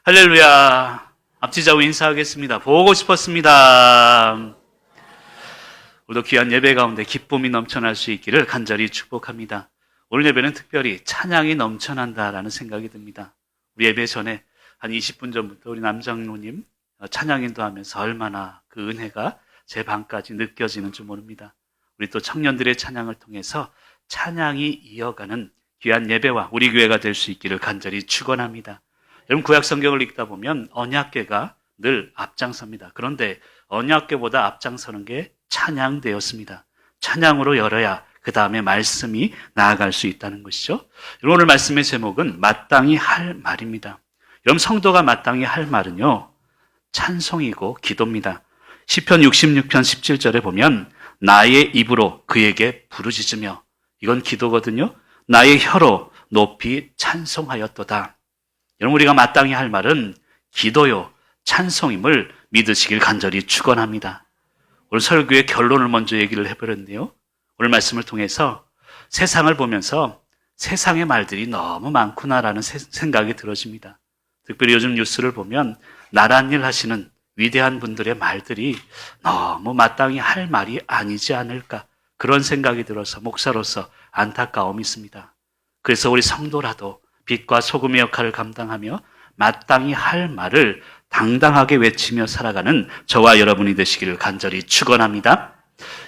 할렐루야. 앞지자고 인사하겠습니다. 보고 싶었습니다. 오늘도 귀한 예배 가운데 기쁨이 넘쳐날 수 있기를 간절히 축복합니다. 오늘 예배는 특별히 찬양이 넘쳐난다라는 생각이 듭니다. 우리 예배 전에 한 20분 전부터 우리 남장로님 찬양 인도하면서 얼마나 그 은혜가 제 방까지 느껴지는 줄 모릅니다. 우리 또 청년들의 찬양을 통해서 찬양이 이어가는 귀한 예배와 우리 교회가 될 수 있기를 간절히 축원합니다. 여러분, 구약 성경을 읽다 보면 언약궤가 늘 앞장섭니다. 그런데 언약궤보다 앞장서는 게 찬양되었습니다. 찬양으로 열어야 그 다음에 말씀이 나아갈 수 있다는 것이죠. 여러분, 오늘 말씀의 제목은 마땅히 할 말입니다. 여러분, 성도가 마땅히 할 말은요, 찬송이고 기도입니다. 시편 66편 17절에 보면 나의 입으로 그에게 부르짖으며, 이건 기도거든요. 나의 혀로 높이 찬송하였도다. 여러분, 우리가 마땅히 할 말은 기도요, 찬송임을 믿으시길 간절히 축원합니다. 오늘 설교의 결론을 먼저 얘기를 해버렸네요. 오늘 말씀을 통해서 세상을 보면서 세상의 말들이 너무 많구나라는 생각이 들어집니다. 특별히 요즘 뉴스를 보면 나란 일 하시는 위대한 분들의 말들이 너무 마땅히 할 말이 아니지 않을까, 그런 생각이 들어서 목사로서 안타까움이 있습니다. 그래서 우리 성도라도 빛과 소금의 역할을 감당하며 마땅히 할 말을 당당하게 외치며 살아가는 저와 여러분이 되시기를 간절히 축원합니다.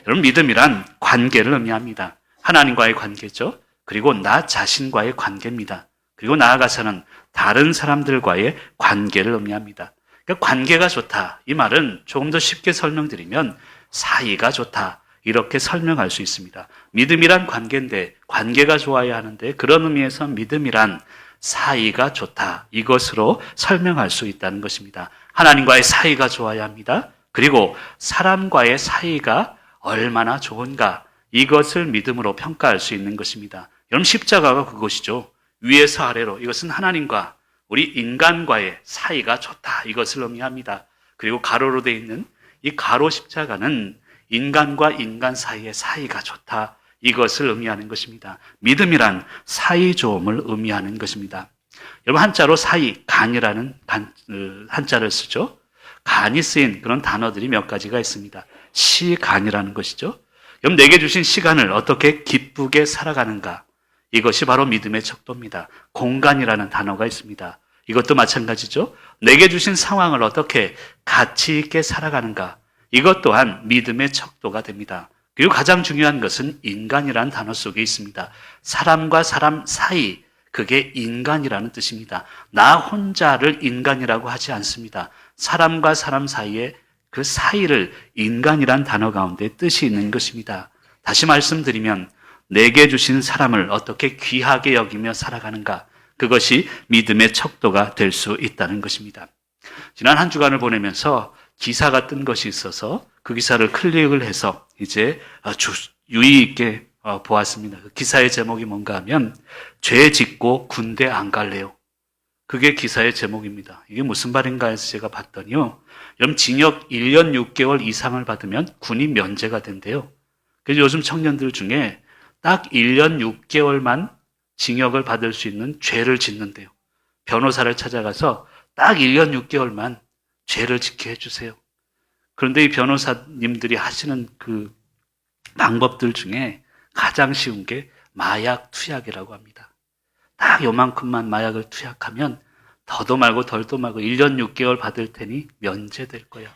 여러분, 믿음이란 관계를 의미합니다. 하나님과의 관계죠. 그리고 나 자신과의 관계입니다. 그리고 나아가서는 다른 사람들과의 관계를 의미합니다. 그러니까 관계가 좋다, 이 말은 조금 더 쉽게 설명드리면 사이가 좋다, 이렇게 설명할 수 있습니다. 믿음이란 관계인데 관계가 좋아야 하는데, 그런 의미에서 믿음이란 사이가 좋다, 이것으로 설명할 수 있다는 것입니다. 하나님과의 사이가 좋아야 합니다. 그리고 사람과의 사이가 얼마나 좋은가, 이것을 믿음으로 평가할 수 있는 것입니다. 여러분, 십자가가 그것이죠. 위에서 아래로, 이것은 하나님과 우리 인간과의 사이가 좋다, 이것을 의미합니다. 그리고 가로로 되어 있는 이 가로 십자가는 인간과 인간 사이의 사이가 좋다, 이것을 의미하는 것입니다. 믿음이란 사이 좋음을 의미하는 것입니다. 여러분, 한자로 사이, 간이라는 한자를 쓰죠. 간이 쓰인 그런 단어들이 몇 가지가 있습니다. 시간이라는 것이죠. 여러분, 내게 주신 시간을 어떻게 기쁘게 살아가는가, 이것이 바로 믿음의 척도입니다. 공간이라는 단어가 있습니다. 이것도 마찬가지죠. 내게 주신 상황을 어떻게 가치 있게 살아가는가, 이것 또한 믿음의 척도가 됩니다. 그리고 가장 중요한 것은 인간이라는 단어 속에 있습니다. 사람과 사람 사이, 그게 인간이라는 뜻입니다. 나 혼자를 인간이라고 하지 않습니다. 사람과 사람 사이에 그 사이를 인간이란 단어 가운데 뜻이 있는 것입니다. 다시 말씀드리면 내게 주신 사람을 어떻게 귀하게 여기며 살아가는가, 그것이 믿음의 척도가 될 수 있다는 것입니다. 지난 한 주간을 보내면서 기사가 뜬 것이 있어서 그 기사를 클릭을 해서 이제 유의 있게 보았습니다. 그 기사의 제목이 뭔가 하면 죄 짓고 군대 안 갈래요. 그게 기사의 제목입니다. 이게 무슨 말인가 해서 제가 봤더니요, 여러분, 징역 1년 6개월 이상을 받으면 군인 면제가 된대요. 그래서 요즘 청년들 중에 딱 1년 6개월만 징역을 받을 수 있는 죄를 짓는데요. 변호사를 찾아가서 딱 1년 6개월만 죄를 짓게 해주세요. 그런데 이 변호사님들이 하시는 그 방법들 중에 가장 쉬운 게 마약 투약이라고 합니다. 딱 요만큼만 마약을 투약하면 더도 말고 덜도 말고 1년 6개월 받을 테니 면제될 거야.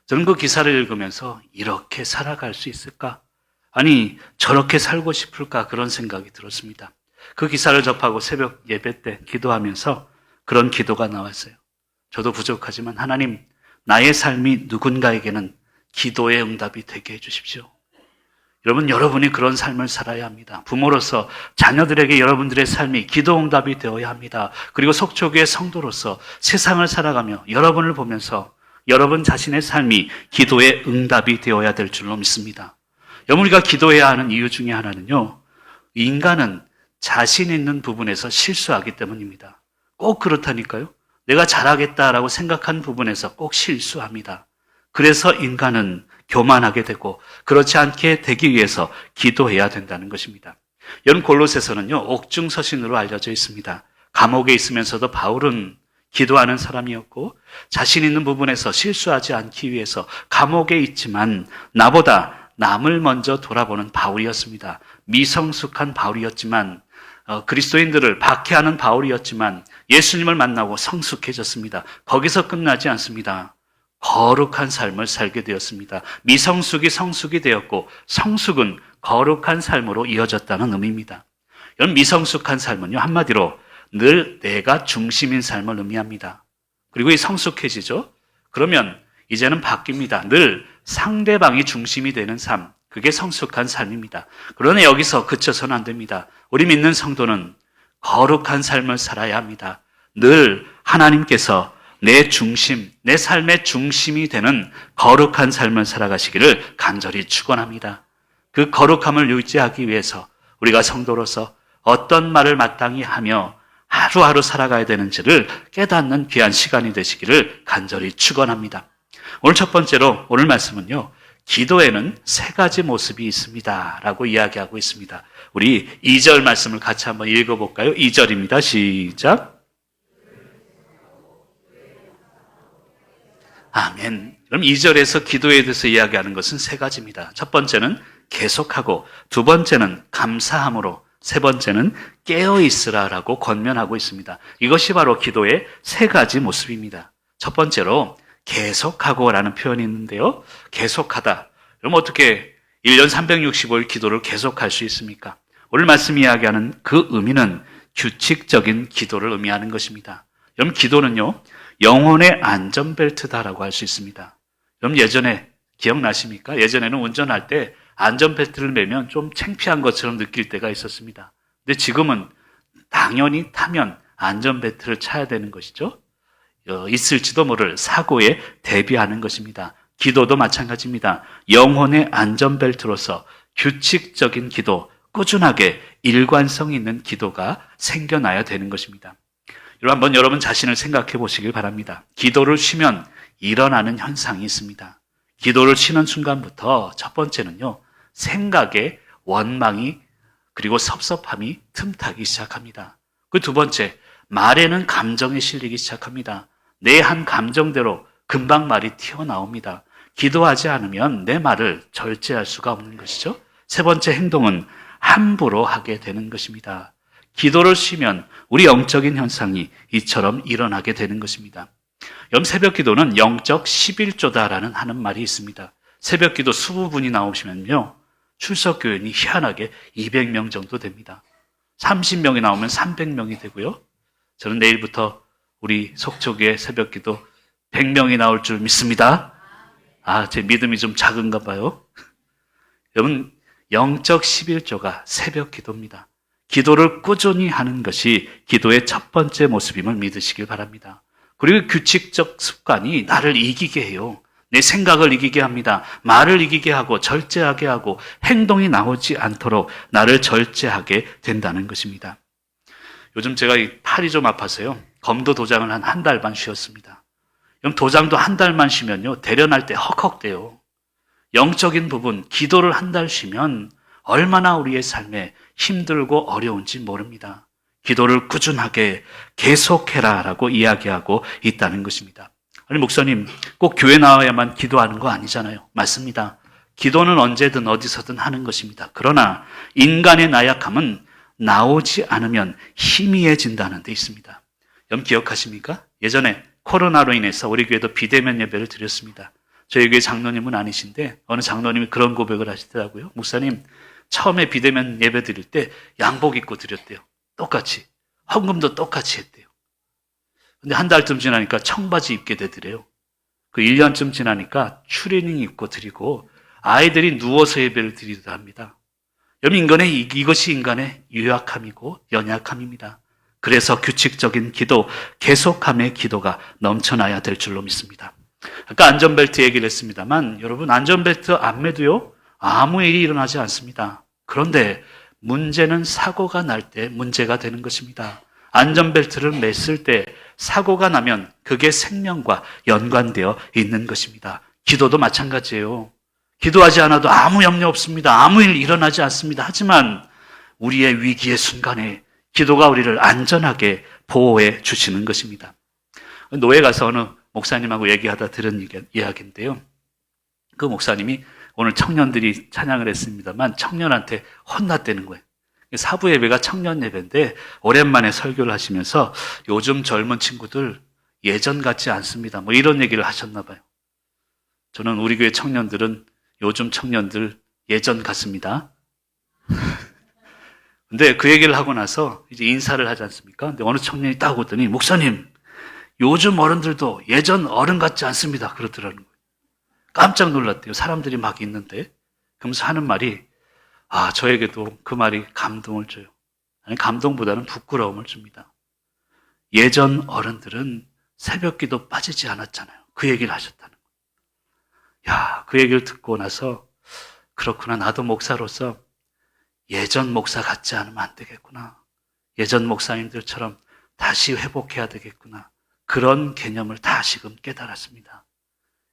저는 그 기사를 읽으면서 이렇게 살아갈 수 있을까? 아니, 저렇게 살고 싶을까? 그런 생각이 들었습니다. 그 기사를 접하고 새벽 예배 때 기도하면서 그런 기도가 나왔어요. 저도 부족하지만 하나님, 나의 삶이 누군가에게는 기도의 응답이 되게 해주십시오. 여러분, 여러분이 그런 삶을 살아야 합니다. 부모로서 자녀들에게 여러분들의 삶이 기도 응답이 되어야 합니다. 그리고 속초교회 성도로서 세상을 살아가며 여러분을 보면서 여러분 자신의 삶이 기도의 응답이 되어야 될 줄로 믿습니다. 여러분, 우리가 기도해야 하는 이유 중에 하나는요, 인간은 자신 있는 부분에서 실수하기 때문입니다. 꼭 그렇다니까요. 내가 잘하겠다라고 생각한 부분에서 꼭 실수합니다. 그래서 인간은 교만하게 되고 그렇지 않게 되기 위해서 기도해야 된다는 것입니다. 여러분, 골로새서는요, 옥중서신으로 알려져 있습니다. 감옥에 있으면서도 바울은 기도하는 사람이었고 자신 있는 부분에서 실수하지 않기 위해서 감옥에 있지만 나보다 남을 먼저 돌아보는 바울이었습니다. 미성숙한 바울이었지만 그리스도인들을 박해하는 바울이었지만 예수님을 만나고 성숙해졌습니다. 거기서 끝나지 않습니다. 거룩한 삶을 살게 되었습니다. 미성숙이 성숙이 되었고 성숙은 거룩한 삶으로 이어졌다는 의미입니다. 이런 미성숙한 삶은요, 한마디로 늘 내가 중심인 삶을 의미합니다. 그리고 이 성숙해지죠? 그러면 이제는 바뀝니다. 늘 상대방이 중심이 되는 삶, 그게 성숙한 삶입니다. 그러나 여기서 그쳐서는 안 됩니다. 우리 믿는 성도는 거룩한 삶을 살아야 합니다. 늘 하나님께서 내 중심, 내 삶의 중심이 되는 거룩한 삶을 살아가시기를 간절히 축원합니다. 그 거룩함을 유지하기 위해서 우리가 성도로서 어떤 말을 마땅히 하며 하루하루 살아가야 되는지를 깨닫는 귀한 시간이 되시기를 간절히 축원합니다. 오늘 첫 번째로 오늘 말씀은요, 기도에는 세 가지 모습이 있습니다 라고 이야기하고 있습니다. 우리 2절 말씀을 같이 한번 읽어볼까요? 2절입니다. 시작. 아멘. 그럼 2절에서 기도에 대해서 이야기하는 것은 세 가지입니다. 첫 번째는 계속하고, 두 번째는 감사함으로, 세 번째는 깨어있으라라고 권면하고 있습니다. 이것이 바로 기도의 세 가지 모습입니다. 첫 번째로 계속하고라는 표현이 있는데요. 계속하다. 그럼 어떻게 1년 365일 기도를 계속할 수 있습니까? 오늘 말씀 이야기하는 그 의미는 규칙적인 기도를 의미하는 것입니다. 여러분, 기도는요, 영혼의 안전벨트다라고 할 수 있습니다. 여러분, 예전에 기억나십니까? 예전에는 운전할 때 안전벨트를 매면 좀 창피한 것처럼 느낄 때가 있었습니다. 근데 지금은 당연히 타면 안전벨트를 차야 되는 것이죠. 있을지도 모를 사고에 대비하는 것입니다. 기도도 마찬가지입니다. 영혼의 안전벨트로서 규칙적인 기도, 꾸준하게 일관성 있는 기도가 생겨나야 되는 것입니다. 한번 여러분 자신을 생각해 보시길 바랍니다. 기도를 쉬면 일어나는 현상이 있습니다. 기도를 쉬는 순간부터 첫 번째는요, 생각에 원망이 그리고 섭섭함이 틈타기 시작합니다. 그 두 번째, 말에는 감정이 실리기 시작합니다. 내 한 감정대로 금방 말이 튀어나옵니다. 기도하지 않으면 내 말을 절제할 수가 없는 것이죠. 세 번째 행동은 함부로 하게 되는 것입니다. 기도를 쉬면 우리 영적인 현상이 이처럼 일어나게 되는 것입니다. 새벽 기도는 영적 11조다라는 하는 말이 있습니다. 새벽 기도 20분이 나오시면요, 출석 교인이 희한하게 200명 정도 됩니다. 30명이 나오면 300명이 되고요. 저는 내일부터 우리 속초교회 새벽 기도 100명이 나올 줄 믿습니다. 제 믿음이 좀 작은가 봐요. 여러분, 영적 11조가 새벽 기도입니다. 기도를 꾸준히 하는 것이 기도의 첫 번째 모습임을 믿으시길 바랍니다. 그리고 규칙적 습관이 나를 이기게 해요. 내 생각을 이기게 합니다. 말을 이기게 하고 절제하게 하고 행동이 나오지 않도록 나를 절제하게 된다는 것입니다. 요즘 제가 팔이 좀 아파서요, 검도 도장을 한 달 반 쉬었습니다. 그럼 도장도 한 달만 쉬면요, 대련할 때 헉헉대요. 영적인 부분, 기도를 한 달 쉬면 얼마나 우리의 삶에 힘들고 어려운지 모릅니다. 기도를 꾸준하게 계속해라라고 이야기하고 있다는 것입니다. 아니, 목사님, 꼭 교회 나와야만 기도하는 거 아니잖아요. 맞습니다. 기도는 언제든 어디서든 하는 것입니다. 그러나 인간의 나약함은 나오지 않으면 희미해진다는 데 있습니다. 여러분 기억하십니까? 예전에 코로나로 인해서 우리 교회도 비대면 예배를 드렸습니다. 저희 교회 장로님은 아니신데 어느 장로님이 그런 고백을 하시더라고요. 목사님, 처음에 비대면 예배 드릴 때 양복 입고 드렸대요. 똑같이. 헌금도 똑같이 했대요. 근데 한 달쯤 지나니까 청바지 입게 되더래요. 그 1년쯤 지나니까 추리닝 입고 드리고 아이들이 누워서 예배를 드리기도 합니다. 여러분, 이것이 인간의 유약함이고 연약함입니다. 그래서 규칙적인 기도, 계속함의 기도가 넘쳐나야 될 줄로 믿습니다. 아까 안전벨트 얘기를 했습니다만 여러분, 안전벨트 안 매도요, 아무 일이 일어나지 않습니다. 그런데 문제는 사고가 날 때 문제가 되는 것입니다. 안전벨트를 맸을 때 사고가 나면 그게 생명과 연관되어 있는 것입니다. 기도도 마찬가지예요. 기도하지 않아도 아무 염려 없습니다. 아무 일 일어나지 않습니다. 하지만 우리의 위기의 순간에 기도가 우리를 안전하게 보호해 주시는 것입니다. 노예 가서 어느 목사님하고 얘기하다 들은 이야기인데요. 그 목사님이 오늘 청년들이 찬양을 했습니다만 청년한테 혼났다는 거예요. 사부 예배가 청년 예배인데 오랜만에 설교를 하시면서 요즘 젊은 친구들 예전 같지 않습니다. 뭐 이런 얘기를 하셨나 봐요. 저는 우리 교회 청년들은 요즘 청년들 예전 같습니다. 근데 그 얘기를 하고 나서 이제 인사를 하지 않습니까? 근데 어느 청년이 딱 오더니 목사님, 요즘 어른들도 예전 어른 같지 않습니다. 그러더라는 거예요. 깜짝 놀랐대요. 사람들이 막 있는데. 그러면서 하는 말이 저에게도 그 말이 감동을 줘요. 아니, 감동보다는 부끄러움을 줍니다. 예전 어른들은 새벽기도 빠지지 않았잖아요. 그 얘기를 하셨다는 거예요. 그 얘기를 듣고 나서 그렇구나. 나도 목사로서 예전 목사 같지 않으면 안 되겠구나. 예전 목사님들처럼 다시 회복해야 되겠구나. 그런 개념을 다시금 깨달았습니다.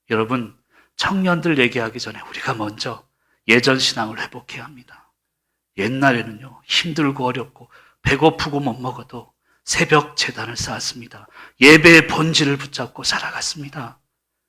여러분, 청년들 얘기하기 전에 우리가 먼저 예전 신앙을 회복해야 합니다. 옛날에는요, 힘들고 어렵고 배고프고 못 먹어도 새벽 제단을 쌓았습니다. 예배의 본질을 붙잡고 살아갔습니다.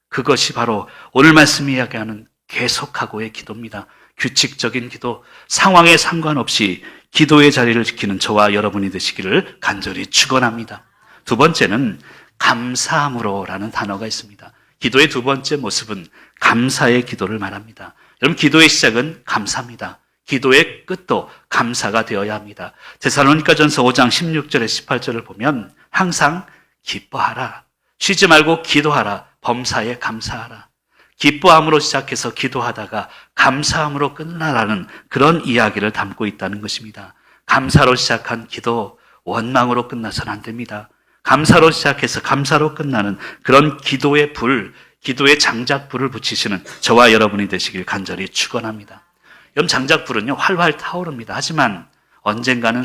그것이 바로 오늘 말씀 이야기하는 계속하고의 기도입니다. 규칙적인 기도, 상황에 상관없이 기도의 자리를 지키는 저와 여러분이 되시기를 간절히 축원합니다. 두 번째는 감사함으로라는 단어가 있습니다. 기도의 두 번째 모습은 감사의 기도를 말합니다. 여러분, 기도의 시작은 감사입니다. 기도의 끝도 감사가 되어야 합니다. 데살로니가전서 5장 16절에 18절을 보면 항상 기뻐하라, 쉬지 말고 기도하라, 범사에 감사하라. 기뻐함으로 시작해서 기도하다가 감사함으로 끝나라는 그런 이야기를 담고 있다는 것입니다. 감사로 시작한 기도, 원망으로 끝나서는 안 됩니다. 감사로 시작해서 감사로 끝나는 그런 기도의 불, 기도의 장작불을 붙이시는 저와 여러분이 되시길 간절히 축원합니다. 여러분, 장작불은요 활활 타오릅니다. 하지만 언젠가는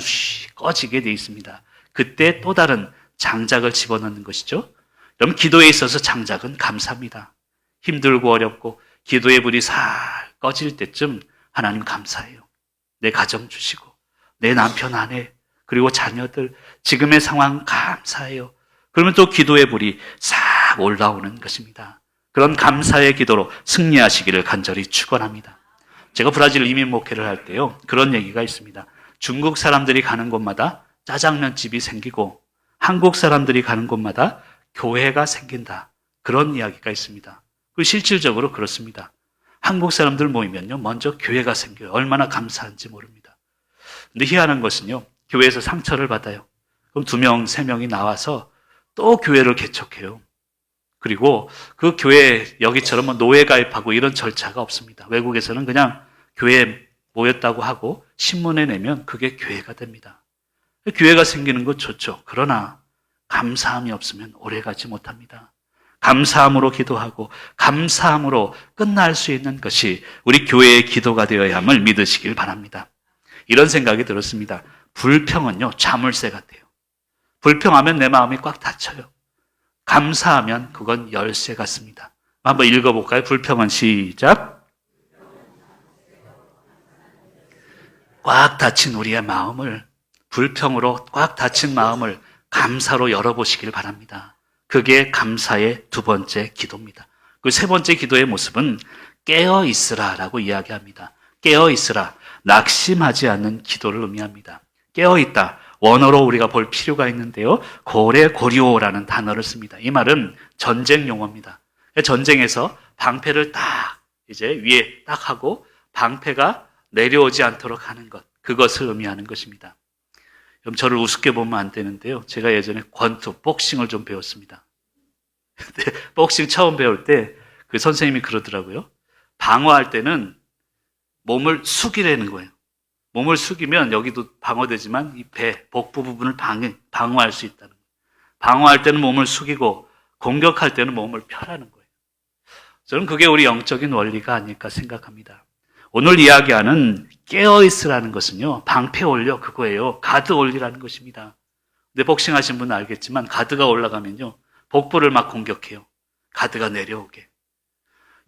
꺼지게 돼 있습니다. 그때 또 다른 장작을 집어넣는 것이죠. 여러분, 기도에 있어서 장작은 감사입니다. 힘들고 어렵고 기도의 불이 살 꺼질 때쯤 하나님 감사해요. 내 가정 주시고 내 남편 아내 그리고 자녀들 지금의 상황 감사해요. 그러면 또 기도의 불이 싹 올라오는 것입니다. 그런 감사의 기도로 승리하시기를 간절히 축원합니다. 제가 브라질 이민 목회를 할 때요, 그런 얘기가 있습니다. 중국 사람들이 가는 곳마다 짜장면 집이 생기고 한국 사람들이 가는 곳마다 교회가 생긴다. 그런 이야기가 있습니다. 실질적으로 그렇습니다. 한국 사람들 모이면요, 먼저 교회가 생겨요. 얼마나 감사한지 모릅니다. 근데 희한한 것은요, 교회에서 상처를 받아요. 그럼 2명, 3명이 나와서 또 교회를 개척해요. 그리고 그 교회 여기처럼 노예 가입하고 이런 절차가 없습니다. 외국에서는 그냥 교회에 모였다고 하고 신문에 내면 그게 교회가 됩니다. 교회가 생기는 것 좋죠. 그러나 감사함이 없으면 오래가지 못합니다. 감사함으로 기도하고 감사함으로 끝날 수 있는 것이 우리 교회의 기도가 되어야 함을 믿으시길 바랍니다. 이런 생각이 들었습니다. 불평은요, 자물쇠 같아요. 불평하면 내 마음이 꽉 닫혀요. 감사하면 그건 열쇠 같습니다. 한번 읽어볼까요? 불평은 시작. 꽉 닫힌 우리의 마음을, 불평으로 꽉 닫힌 마음을 감사로 열어보시길 바랍니다. 그게 감사의 두 번째 기도입니다. 그 세 번째 기도의 모습은 깨어있으라라고 이야기합니다. 깨어있으라, 낙심하지 않는 기도를 의미합니다. 깨어있다, 원어로 우리가 볼 필요가 있는데요, 고래고리오라는 단어를 씁니다. 이 말은 전쟁 용어입니다. 전쟁에서 방패를 딱 이제 위에 딱 하고 방패가 내려오지 않도록 하는 것, 그것을 의미하는 것입니다. 그럼 저를 우습게 보면 안 되는데요, 제가 예전에 권투, 복싱을 좀 배웠습니다. 근데 복싱 처음 배울 때 그 선생님이 그러더라고요. 방어할 때는 몸을 숙이라는 거예요. 몸을 숙이면 여기도 방어되지만 이 배, 복부 부분을 방어할 수 있다는 거예요. 방어할 때는 몸을 숙이고 공격할 때는 몸을 펴라는 거예요. 저는 그게 우리 영적인 원리가 아닐까 생각합니다. 오늘 이야기하는 깨어있으라는 것은요, 방패 올려 그거예요. 가드 올리라는 것입니다. 근데 복싱 하신 분은 알겠지만 가드가 올라가면요, 복부를 막 공격해요. 가드가 내려오게.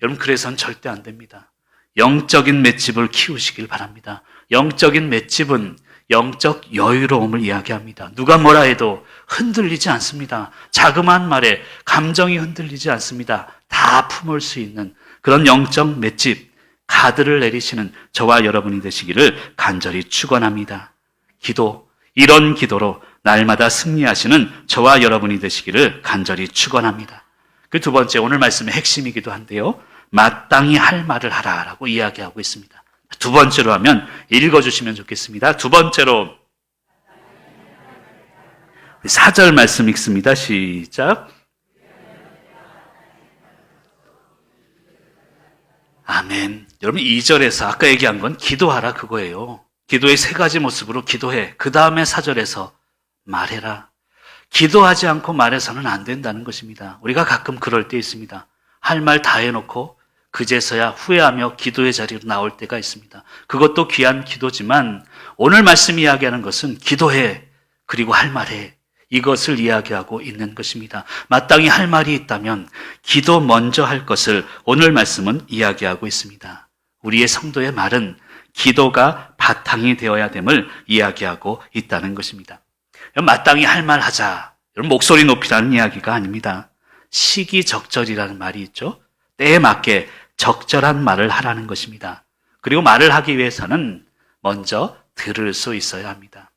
여러분, 그래서는 절대 안 됩니다. 영적인 맷집을 키우시길 바랍니다. 영적인 맷집은 영적 여유로움을 이야기합니다. 누가 뭐라 해도 흔들리지 않습니다. 자그마한 말에 감정이 흔들리지 않습니다. 다 품을 수 있는 그런 영적 맷집, 가드를 내리시는 저와 여러분이 되시기를 간절히 축원합니다. 기도, 이런 기도로 날마다 승리하시는 저와 여러분이 되시기를 간절히 축원합니다. 그 두 번째, 오늘 말씀의 핵심이기도 한데요. 마땅히 할 말을 하라라고 이야기하고 있습니다. 두 번째로 하면 읽어주시면 좋겠습니다. 두 번째로 4절 말씀 읽습니다. 시작. 아멘. 여러분 2절에서 아까 얘기한 건 기도하라 그거예요. 기도의 세 가지 모습으로 기도해. 그 다음에 4절에서 말해라. 기도하지 않고 말해서는 안 된다는 것입니다. 우리가 가끔 그럴 때 있습니다. 할 말 다 해놓고 그제서야 후회하며 기도의 자리로 나올 때가 있습니다. 그것도 귀한 기도지만 오늘 말씀 이야기하는 것은 기도해, 그리고 할 말해. 이것을 이야기하고 있는 것입니다. 마땅히 할 말이 있다면 기도 먼저 할 것을 오늘 말씀은 이야기하고 있습니다. 우리의 성도의 말은 기도가 바탕이 되어야 됨을 이야기하고 있다는 것입니다. 마땅히 할 말 하자. 여러분 목소리 높이라는 이야기가 아닙니다. 시기적절이라는 말이 있죠. 때에 맞게 적절한 말을 하라는 것입니다. 그리고 말을 하기 위해서는 먼저 들을 수 있어야 합니다.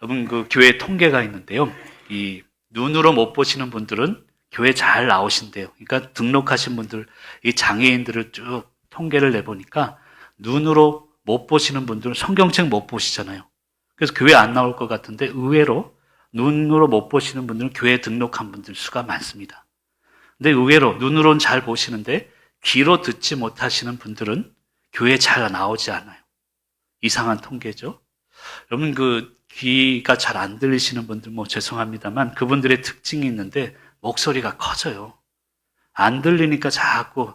여러분 그 교회 통계가 있는데요. 이 눈으로 못 보시는 분들은 교회 잘 나오신대요. 그러니까 등록하신 분들, 이 장애인들을 쭉 통계를 내보니까 눈으로 못 보시는 분들은 성경책 못 보시잖아요. 그래서 교회 안 나올 것 같은데 의외로 눈으로 못 보시는 분들은 교회에 등록한 분들 수가 많습니다. 근데 의외로 눈으로는 잘 보시는데 귀로 듣지 못하시는 분들은 교회에 잘 나오지 않아요. 이상한 통계죠. 여러분 그 귀가 잘 안 들리시는 분들 뭐 죄송합니다만 그분들의 특징이 있는데 목소리가 커져요. 안 들리니까 자꾸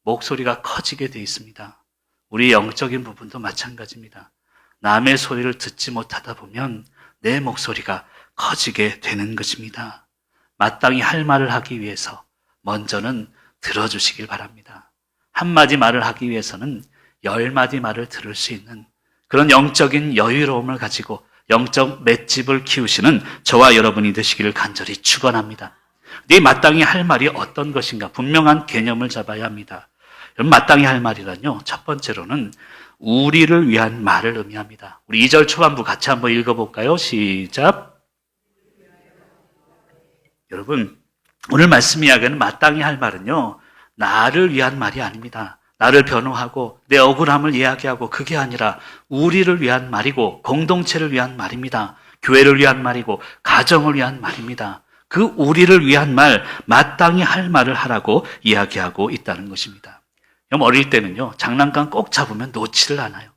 목소리가 커지게 돼 있습니다. 우리 영적인 부분도 마찬가지입니다. 남의 소리를 듣지 못하다 보면 내 목소리가 커지게 되는 것입니다. 마땅히 할 말을 하기 위해서 먼저는 들어주시길 바랍니다. 한마디 말을 하기 위해서는 10마디 말을 들을 수 있는 그런 영적인 여유로움을 가지고 영적 맷집을 키우시는 저와 여러분이 되시기를 간절히 축원합니다. 네 마땅히 할 말이 어떤 것인가 분명한 개념을 잡아야 합니다. 여러분 마땅히 할 말이란요. 첫 번째로는 우리를 위한 말을 의미합니다. 우리 2절 초반부 같이 한번 읽어볼까요? 시작. 여러분 오늘 말씀 이야기하는 마땅히 할 말은요. 나를 위한 말이 아닙니다. 나를 변호하고 내 억울함을 이야기하고 그게 아니라 우리를 위한 말이고 공동체를 위한 말입니다. 교회를 위한 말이고 가정을 위한 말입니다. 그 우리를 위한 말, 마땅히 할 말을 하라고 이야기하고 있다는 것입니다. 어릴 때는요, 장난감 꼭 잡으면 놓지를 않아요.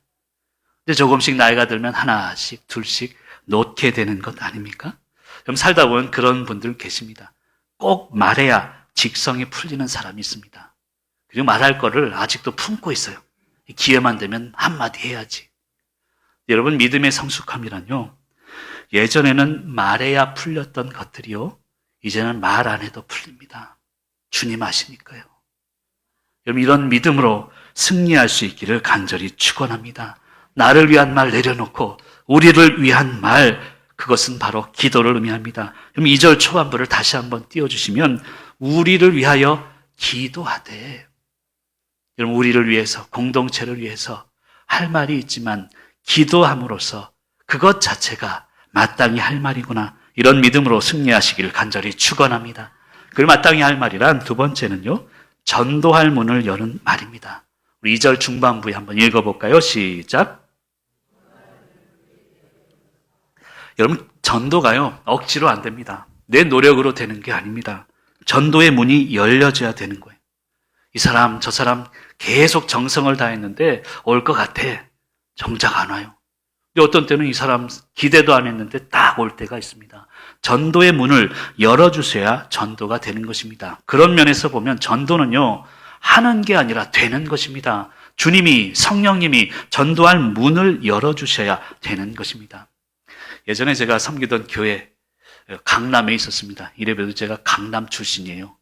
근데 조금씩 나이가 들면 하나씩, 둘씩 놓게 되는 것 아닙니까? 그럼 살다 보면 그런 분들 계십니다. 꼭 말해야 직성이 풀리는 사람이 있습니다. 그리고 말할 거를 아직도 품고 있어요. 기회만 되면 한마디 해야지. 여러분, 믿음의 성숙함이란요, 예전에는 말해야 풀렸던 것들이요, 이제는 말 안 해도 풀립니다. 주님 아시니까요. 여러분 이런 믿음으로 승리할 수 있기를 간절히 축원합니다. 나를 위한 말 내려놓고 우리를 위한 말, 그것은 바로 기도를 의미합니다. 그럼 2절 초반부를 다시 한번 띄워주시면 우리를 위하여 기도하되, 여러분 우리를 위해서 공동체를 위해서 할 말이 있지만 기도함으로써 그것 자체가 마땅히 할 말이구나, 이런 믿음으로 승리하시기를 간절히 축원합니다. 그 마땅히 할 말이란 두 번째는요, 전도할 문을 여는 말입니다. 우리 2절 중반부에 한번 읽어볼까요? 시작. 여러분 전도가요 억지로 안 됩니다. 내 노력으로 되는 게 아닙니다. 전도의 문이 열려져야 되는 거예요. 이 사람 저 사람 계속 정성을 다했는데 올 것 같아. 정작 안 와요. 근데 어떤 때는 이 사람 기대도 안 했는데 딱 올 때가 있습니다. 전도의 문을 열어주셔야 전도가 되는 것입니다. 그런 면에서 보면 전도는요, 하는 게 아니라 되는 것입니다. 주님이, 성령님이 전도할 문을 열어주셔야 되는 것입니다. 예전에 제가 섬기던 교회, 강남에 있었습니다. 이래봬도 제가 강남 출신이에요.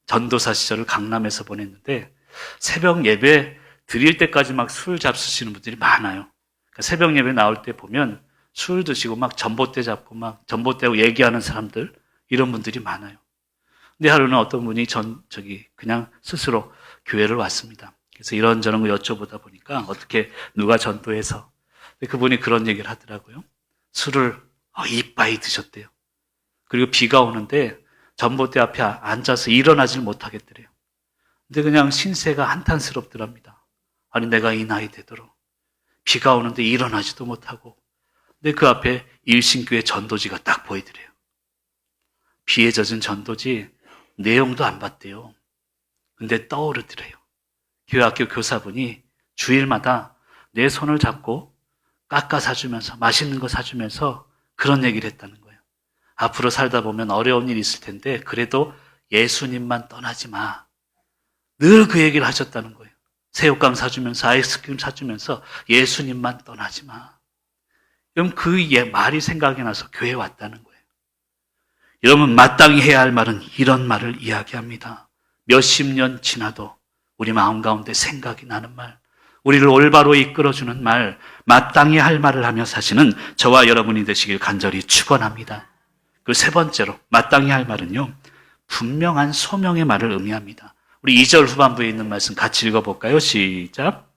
전도사 시절을 강남에서 보냈는데 새벽 예배 드릴 때까지 막 술 잡수시는 분들이 많아요. 새벽 예배 나올 때 보면 술 드시고 막 전봇대 잡고 막 전봇대하고 얘기하는 사람들, 이런 분들이 많아요. 근데 하루는 어떤 분이 그냥 스스로 교회를 왔습니다. 그래서 이런저런 거 여쭤보다 보니까 어떻게 누가 전도해서, 그분이 그런 얘기를 하더라고요. 술을 이빠이 드셨대요. 그리고 비가 오는데 전봇대 앞에 앉아서 일어나질 못하겠더래요. 근데 그냥 신세가 한탄스럽더랍니다. 아니, 내가 이 나이 되도록 비가 오는데 일어나지도 못하고, 근데 그 앞에 일신교회 전도지가 딱 보이더래요. 비에 젖은 전도지 내용도 안 봤대요. 근데 떠오르더래요. 교회학교 교사분이 주일마다 내 손을 잡고 깎아 사주면서, 맛있는 거 사주면서 그런 얘기를 했다는 거예요. 앞으로 살다 보면 어려운 일이 있을 텐데 그래도 예수님만 떠나지 마. 늘 그 얘기를 하셨다는 거예요. 새우깡 사주면서, 아이스크림 사주면서 예수님만 떠나지 마. 그럼 그 말이 생각이 나서 교회에 왔다는 거예요. 여러분, 마땅히 해야 할 말은 이런 말을 이야기합니다. 몇십 년 지나도 우리 마음 가운데 생각이 나는 말, 우리를 올바로 이끌어주는 말, 마땅히 할 말을 하며 사시는 저와 여러분이 되시길 간절히 축원합니다. 그 세 번째로 마땅히 할 말은요, 분명한 소명의 말을 의미합니다. 우리 2절 후반부에 있는 말씀 같이 읽어볼까요? 시작.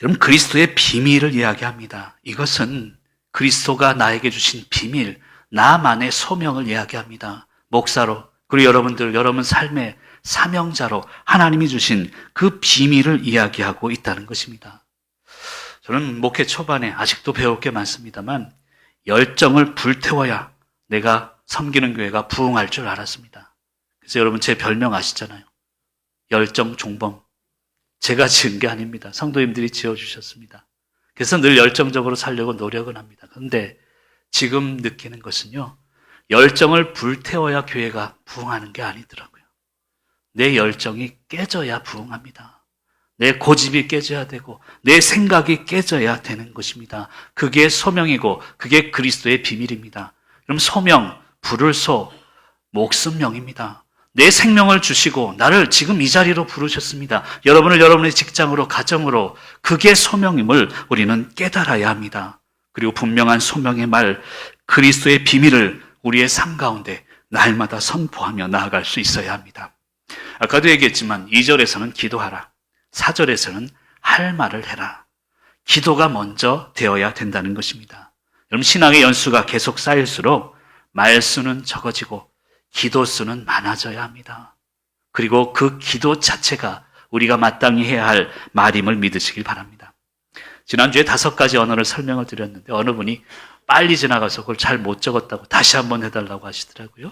여러분, 그리스도의 비밀을 이야기합니다. 이것은 그리스도가 나에게 주신 비밀, 나만의 소명을 이야기합니다. 목사로, 그리고 여러분 삶의 사명자로 하나님이 주신 그 비밀을 이야기하고 있다는 것입니다. 저는 목회 초반에 아직도 배울 게 많습니다만 열정을 불태워야 내가 섬기는 교회가 부흥할 줄 알았습니다. 그래서 여러분, 제 별명 아시잖아요. 열정 종범. 제가 지은 게 아닙니다. 성도님들이 지어주셨습니다. 그래서 늘 열정적으로 살려고 노력은 합니다. 그런데 지금 느끼는 것은요, 열정을 불태워야 교회가 부흥하는 게 아니더라고요. 내 열정이 깨져야 부흥합니다. 내 고집이 깨져야 되고 내 생각이 깨져야 되는 것입니다. 그게 소명이고 그게 그리스도의 비밀입니다. 그럼 소명, 부를 소, 목숨명입니다. 내 생명을 주시고 나를 지금 이 자리로 부르셨습니다. 여러분을 여러분의 직장으로, 가정으로, 그게 소명임을 우리는 깨달아야 합니다. 그리고 분명한 소명의 말, 그리스도의 비밀을 우리의 삶 가운데 날마다 선포하며 나아갈 수 있어야 합니다. 아까도 얘기했지만 2절에서는 기도하라, 4절에서는 할 말을 해라. 기도가 먼저 되어야 된다는 것입니다. 여러분, 신앙의 연수가 계속 쌓일수록 말수는 적어지고 기도 수는 많아져야 합니다. 그리고 그 기도 자체가 우리가 마땅히 해야 할 말임을 믿으시길 바랍니다. 지난주에 5가지 언어를 설명을 드렸는데 어느 분이 빨리 지나가서 그걸 잘 못 적었다고 다시 한번 해달라고 하시더라고요.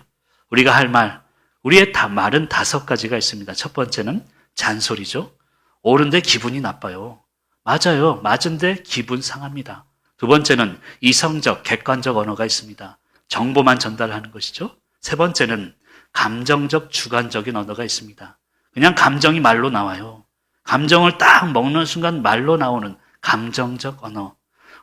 우리가 할 말, 우리의 말은 5가지가 있습니다. 첫 번째는 잔소리죠. 옳은데 기분이 나빠요. 맞아요. 맞은데 기분 상합니다. 두 번째는 이성적, 객관적 언어가 있습니다. 정보만 전달하는 것이죠. 세 번째는 감정적, 주관적인 언어가 있습니다. 그냥 감정이 말로 나와요. 감정을 딱 먹는 순간 말로 나오는 감정적 언어.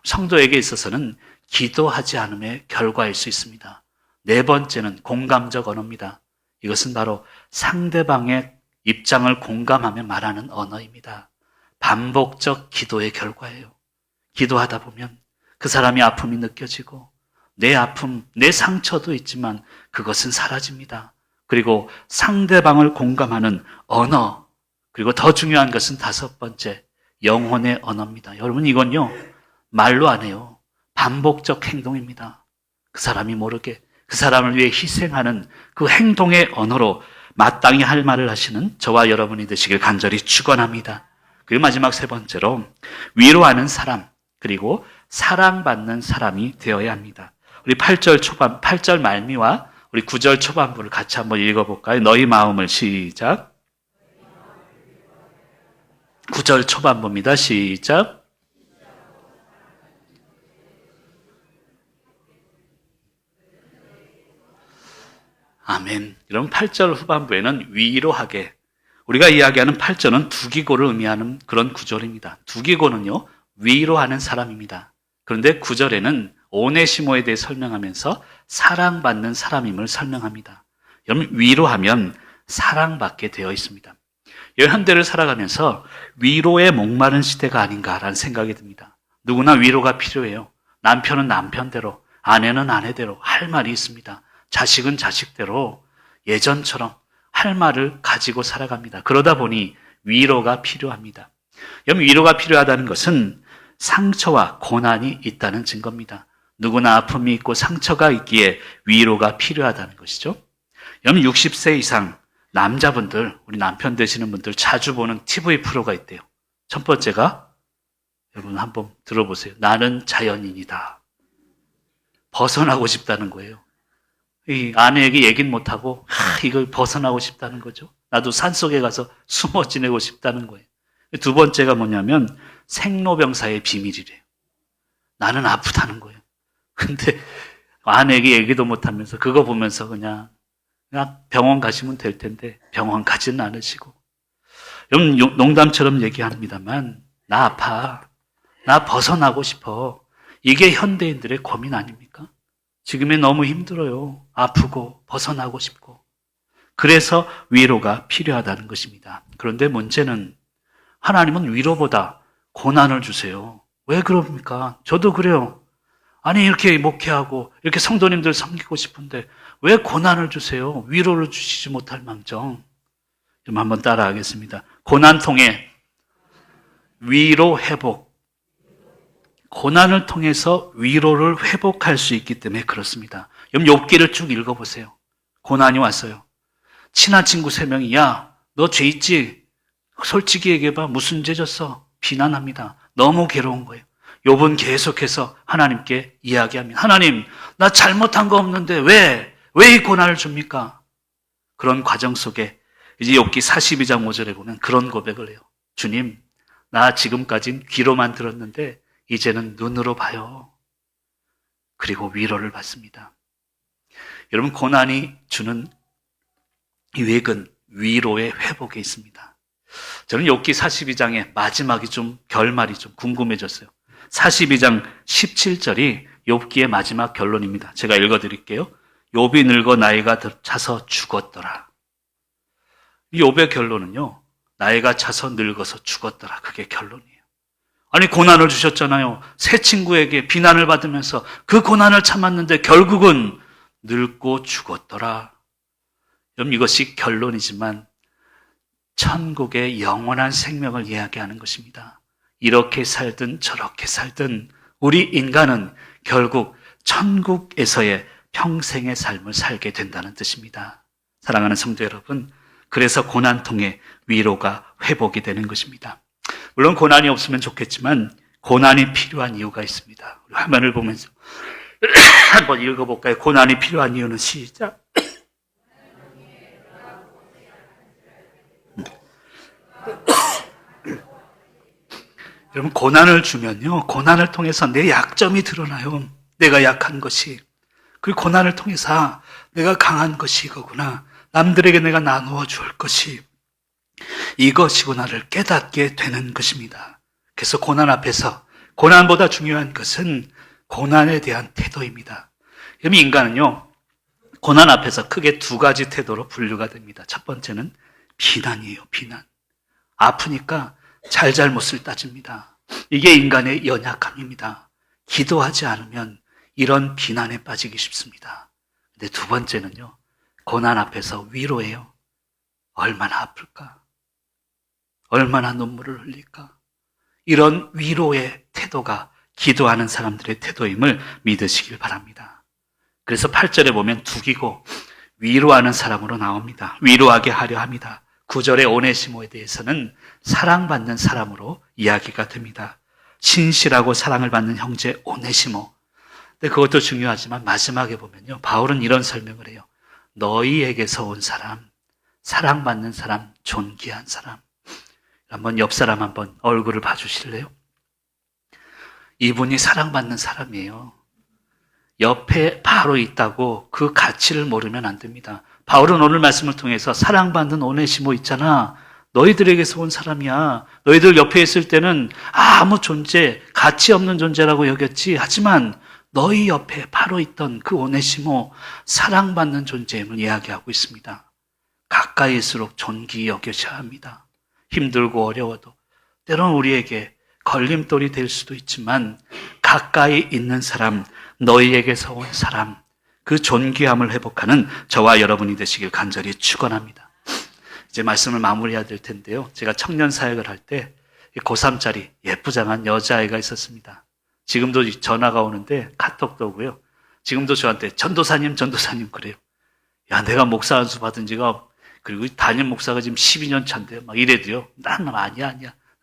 성도에게 있어서는 기도하지 않음의 결과일 수 있습니다. 네 번째는 공감적 언어입니다. 이것은 바로 상대방의 입장을 공감하며 말하는 언어입니다. 반복적 기도의 결과예요. 기도하다 보면 그 사람의 아픔이 느껴지고 내 아픔, 내 상처도 있지만 그것은 사라집니다. 그리고 상대방을 공감하는 언어, 그리고 더 중요한 것은 5번째, 영혼의 언어입니다. 여러분, 이건요, 말로 안 해요. 반복적 행동입니다. 그 사람이 모르게 그 사람을 위해 희생하는 그 행동의 언어로 마땅히 할 말을 하시는 저와 여러분이 되시길 간절히 축원합니다. 그리고 마지막 3번째로 위로하는 사람, 그리고 사랑받는 사람이 되어야 합니다. 우리 8절 말미와 우리 9절 초반부를 같이 한번 읽어볼까요? 너희 마음을 시작. 9절 초반부입니다. 시작. 아멘. 그럼 8절 후반부에는 위로하게, 우리가 이야기하는 8절은 두기고를 의미하는 그런 구절입니다. 두기고는요, 위로하는 사람입니다. 그런데 9절에는 오네시모에 대해 설명하면서 사랑받는 사람임을 설명합니다. 여러분, 위로하면 사랑받게 되어 있습니다. 현대를 살아가면서 위로에 목마른 시대가 아닌가라는 생각이 듭니다. 누구나 위로가 필요해요. 남편은 남편대로, 아내는 아내대로 할 말이 있습니다. 자식은 자식대로 예전처럼 할 말을 가지고 살아갑니다. 그러다 보니 위로가 필요합니다. 여러분, 위로가 필요하다는 것은 상처와 고난이 있다는 증거입니다. 누구나 아픔이 있고 상처가 있기에 위로가 필요하다는 것이죠. 여러분, 60세 이상 남자분들, 우리 남편 되시는 분들 자주 보는 TV 프로가 있대요. 첫 번째가, 여러분 한번 들어보세요. 나는 자연인이다. 벗어나고 싶다는 거예요. 이 아내에게 얘기는 못하고 이걸 벗어나고 싶다는 거죠. 나도 산속에 가서 숨어 지내고 싶다는 거예요. 두 번째가 뭐냐면 생로병사의 비밀이래요. 나는 아프다는 거예요. 근데 아내에게 얘기도 못하면서 그거 보면서 그냥 병원 가시면 될 텐데 병원 가지는 않으시고, 여러분 농담처럼 얘기합니다만 나 아파, 나 벗어나고 싶어. 이게 현대인들의 고민 아닙니까? 지금이 너무 힘들어요. 아프고 벗어나고 싶고. 그래서 위로가 필요하다는 것입니다. 그런데 문제는 하나님은 위로보다 고난을 주세요. 왜 그럽니까? 저도 그래요. 아니 이렇게 목회하고 이렇게 성도님들 섬기고 싶은데 왜 고난을 주세요? 위로를 주시지 못할 망정. 좀 한번 따라하겠습니다. 고난 통해 위로 회복. 고난을 통해서 위로를 회복할 수 있기 때문에 그렇습니다. 여러분 욥기를 쭉 읽어보세요. 고난이 왔어요. 친한 친구 3명이 야, 너 죄 있지? 솔직히 얘기해봐. 무슨 죄 졌어? 비난합니다. 너무 괴로운 거예요. 욥은 계속해서 하나님께 이야기합니다. 하나님, 나 잘못한 거 없는데 왜 이 고난을 줍니까? 그런 과정 속에 이제 욥기 42장 5절에 보면 그런 고백을 해요. 주님, 나 지금까진 귀로만 들었는데 이제는 눈으로 봐요. 그리고 위로를 받습니다. 여러분, 고난이 주는 유익은 위로의 회복에 있습니다. 저는 욥기 42장의 마지막이 좀 결말이 좀 궁금해졌어요. 42장 17절이 욥기의 마지막 결론입니다. 제가 읽어드릴게요. 욥이 늙어 나이가 차서 죽었더라. 이 욥의 결론은요, 나이가 차서 늙어서 죽었더라. 그게 결론이에요. 아니 고난을 주셨잖아요. 새 친구에게 비난을 받으면서 그 고난을 참았는데 결국은 늙고 죽었더라. 여러분 이것이 결론이지만 천국의 영원한 생명을 이야기하는 것입니다. 이렇게 살든 저렇게 살든 우리 인간은 결국 천국에서의 평생의 삶을 살게 된다는 뜻입니다. 사랑하는 성도 여러분, 그래서 고난 통해 위로가 회복이 되는 것입니다. 물론 고난이 없으면 좋겠지만 고난이 필요한 이유가 있습니다. 우리 화면을 보면서 한번 읽어볼까요? 고난이 필요한 이유는 시작. 여러분 고난을 주면요, 고난을 통해서 내 약점이 드러나요. 내가 약한 것이. 그리고 고난을 통해서 내가 강한 것이 이거구나. 남들에게 내가 나누어 줄 것이 이것이구나를 깨닫게 되는 것입니다. 그래서 고난 앞에서 고난보다 중요한 것은 고난에 대한 태도입니다. 여러분 인간은요, 고난 앞에서 크게 2가지 태도로 분류가 됩니다. 첫 번째는 비난이에요. 비난. 아프니까 잘잘못을 따집니다. 이게 인간의 연약함입니다. 기도하지 않으면 이런 비난에 빠지기 쉽습니다. 근데 2번째는요, 고난 앞에서 위로해요. 얼마나 아플까? 얼마나 눈물을 흘릴까? 이런 위로의 태도가 기도하는 사람들의 태도임을 믿으시길 바랍니다. 그래서 8절에 보면 두기고 위로하는 사람으로 나옵니다. 위로하게 하려 합니다. 9절의 오네시모에 대해서는 사랑받는 사람으로 이야기가 됩니다. 신실하고 사랑을 받는 형제 오네시모. 근데 그것도 중요하지만 마지막에 보면요, 바울은 이런 설명을 해요. 너희에게서 온 사람, 사랑받는 사람, 존귀한 사람. 한번 옆 사람 한번 얼굴을 봐주실래요? 이분이 사랑받는 사람이에요. 옆에 바로 있다고 그 가치를 모르면 안 됩니다. 바울은 오늘 말씀을 통해서 사랑받는 오네시모 있잖아. 너희들에게서 온 사람이야. 너희들 옆에 있을 때는 아무 존재, 가치 없는 존재라고 여겼지. 하지만 너희 옆에 바로 있던 그 오네시모, 사랑받는 존재임을 이야기하고 있습니다. 가까이일수록 존귀히 여겨셔야 합니다. 힘들고 어려워도 때로는 우리에게 걸림돌이 될 수도 있지만 가까이 있는 사람, 너희에게서 온 사람, 그 존귀함을 회복하는 저와 여러분이 되시길 간절히 축원합니다. 이제 말씀을 마무리해야 될 텐데요. 제가 청년 사역을 할 때 고3짜리 예쁘장한 여자아이가 있었습니다. 지금도 전화가 오는데 카톡도 오고요. 지금도 저한테 전도사님 그래요. 야, 내가 목사 안수 받은 지가, 그리고 담임 목사가 지금 12년 차인데요. 막 이래도요. 난 아니야.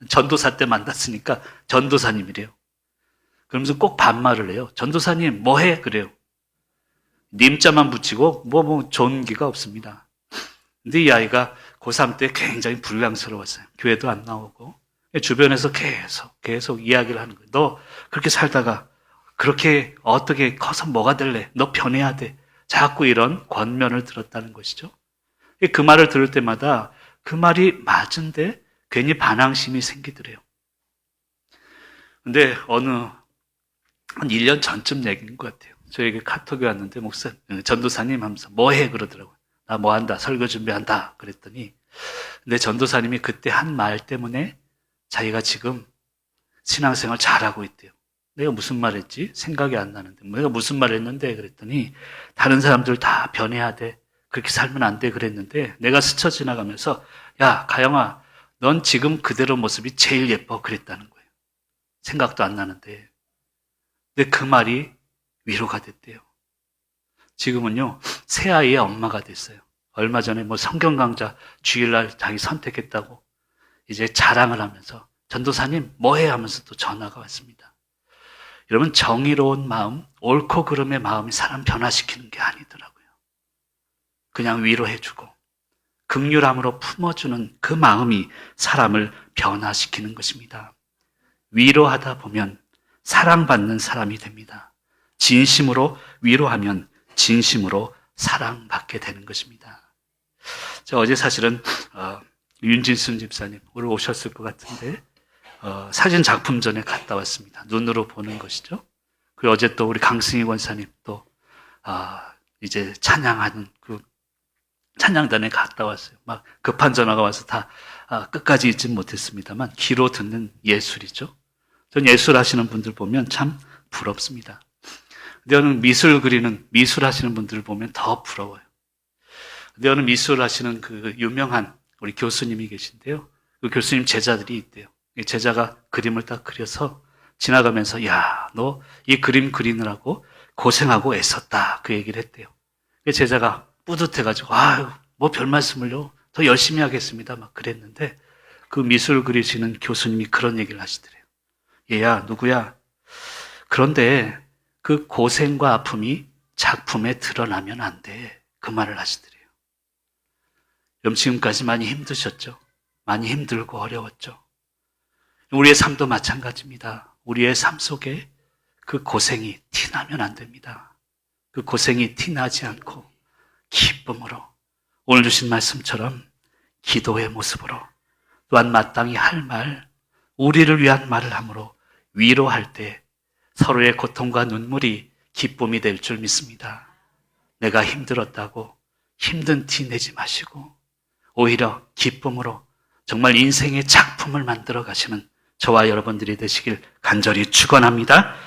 전도사 때 만났으니까 전도사님이래요. 그러면서 꼭 반말을 해요. 전도사님 뭐 해? 그래요. 님자만 붙이고 뭐 존귀가 없습니다. 근데 이 아이가 고3 때 굉장히 불량스러웠어요. 교회도 안 나오고 주변에서 계속 이야기를 하는 거예요. 너 그렇게 살다가 그렇게 어떻게 커서 뭐가 될래? 너 변해야 돼. 자꾸 이런 권면을 들었다는 것이죠. 그 말을 들을 때마다 그 말이 맞은데 괜히 반항심이 생기더래요. 근데 한 1년 전쯤 얘기인 것 같아요. 저에게 카톡이 왔는데 전도사님 하면서 뭐 해? 그러더라고요. 나 뭐 한다. 설교 준비한다. 그랬더니 근데 전도사님이 그때 한 말 때문에 자기가 지금 신앙생활 잘하고 있대요. 내가 무슨 말 했지? 생각이 안 나는데 내가 무슨 말 했는데 그랬더니 다른 사람들 다 변해야 돼. 그렇게 살면 안 돼 그랬는데 내가 스쳐 지나가면서 야 가영아 넌 지금 그대로 모습이 제일 예뻐 그랬다는 거예요. 생각도 안 나는데 근데 그 말이 위로가 됐대요. 지금은요 새아이의 엄마가 됐어요. 얼마 전에 성경 강좌 주일날 자기 선택했다고 이제 자랑을 하면서 전도사님 뭐해 하면서 또 전화가 왔습니다. 여러분 정의로운 마음, 옳고 그름의 마음이 사람 변화시키는 게 아니더라고요. 그냥 위로해주고 긍휼함으로 품어주는 그 마음이 사람을 변화시키는 것입니다. 위로하다 보면 사랑받는 사람이 됩니다. 진심으로 위로하면 진심으로 사랑받게 되는 것입니다. 어제 사실은 윤진순 집사님 오늘 오셨을 것 같은데 사진 작품전에 갔다 왔습니다. 눈으로 보는 것이죠. 그리고 어제 또 우리 강승희 권사님 또 이제 찬양하는 그 찬양단에 갔다 왔어요. 막 급한 전화가 와서 다 끝까지 읽진 못했습니다만 귀로 듣는 예술이죠. 전 예술 하시는 분들 보면 참 부럽습니다. 근데 저는 미술 하시는 분들을 보면 더 부러워요. 근데 저는 미술 하시는 그 유명한 우리 교수님이 계신데요. 그 교수님 제자들이 있대요. 제자가 그림을 딱 그려서 지나가면서 야, 너 이 그림 그리느라고 고생하고 애썼다. 그 얘기를 했대요. 제자가 뿌듯해가지고 아유, 뭐 별 말씀을요. 더 열심히 하겠습니다. 막 그랬는데 그 미술 그리시는 교수님이 그런 얘기를 하시더래요. 얘야, 누구야? 그런데 그 고생과 아픔이 작품에 드러나면 안 돼. 그 말을 하시더래요. 여러분 지금까지 많이 힘드셨죠? 많이 힘들고 어려웠죠? 우리의 삶도 마찬가지입니다. 우리의 삶 속에 그 고생이 티나면 안 됩니다. 그 고생이 티나지 않고 기쁨으로 오늘 주신 말씀처럼 기도의 모습으로 또한 마땅히 할 말, 우리를 위한 말을 함으로 위로할 때 서로의 고통과 눈물이 기쁨이 될 줄 믿습니다. 내가 힘들었다고 힘든 티 내지 마시고 오히려 기쁨으로 정말 인생의 작품을 만들어 가시는 저와 여러분들이 되시길 간절히 축원합니다.